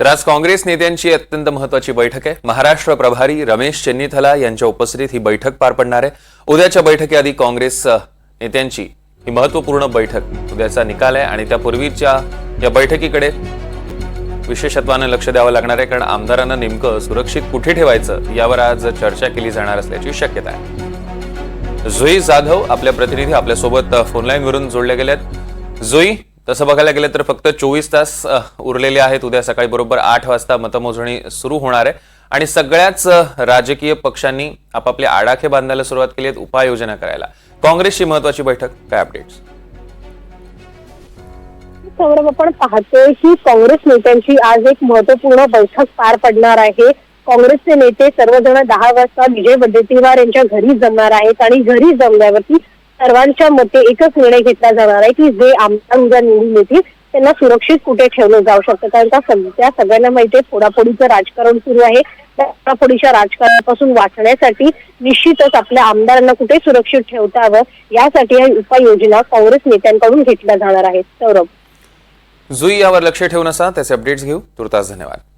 तर आज काँग्रेस नेत्यांची अत्यंत महत्त्वाची बैठक आहे। महाराष्ट्र प्रभारी रमेश चेन्नीथला यांच्या उपस्थितीत ही बैठक पार पडणार आहे। उद्याच्या बैठकीआधी काँग्रेस नेत्यांची ही महत्त्वपूर्ण बैठक उद्याचा निकाल आहे आणि त्यापूर्वीच्या या बैठकीकडे विशेषत्वाने लक्ष द्यावं लागणार आहे, कारण आमदारांना नेमकं सुरक्षित कुठे ठेवायचं यावर आज चर्चा केली जाणार असल्याची शक्यता आहे। जुई जाधव आपल्या प्रतिनिधी आपल्या सोबत फोन लाईन वरून जोडले गेलेत। जुई, तसं बघायला गेलं तर फक्त 24 तास उरलेले आहेत। उद्या सकाळी बरोबर 8 वाजता मतमोजणी सुरू होणार आहे आणि सगळ्याच राजकीय पक्षांनी आपापले आडाखे बांधायला सुरुवात केली आहे उपाययोजना करायला। काँग्रेसची महत्त्वाची बैठक, काय अपडेट्स? सौरभ, आपण पाहतोय की काँग्रेस नेत्यांची आज एक महत्त्वपूर्ण बैठक पार पडणार आहे। काँग्रेसचे नेते सर्वजण 10 वाजता विजय वडेट्टीवार यांच्या घरी जमणार आहेत आणि घरी जमल्यावरती सर्वांच्या मते एकच निर्णय घेतला जाणार आहे की जे आमदार उद्या निवडून येतील त्यांना सुरक्षित कुठे ठेवलं जाऊ शकतं। कारण का सध्या सगळ्यांना माहिती आहे फोडाफोडीचं राजकारण सुरू आहे। फोडाफोडीच्या राजकारणापासून वाचण्यासाठी निश्चितच आपल्या आमदारांना कुठे सुरक्षित ठेवता यावं यासाठी ही उपाययोजना काँग्रेस नेत्यांकडून घेतल्या जाणार आहेत। सौरभ, जुई, यावर लक्ष ठेवून असा त्याचे अपडेट्स घेऊ। तुर्तास धन्यवाद।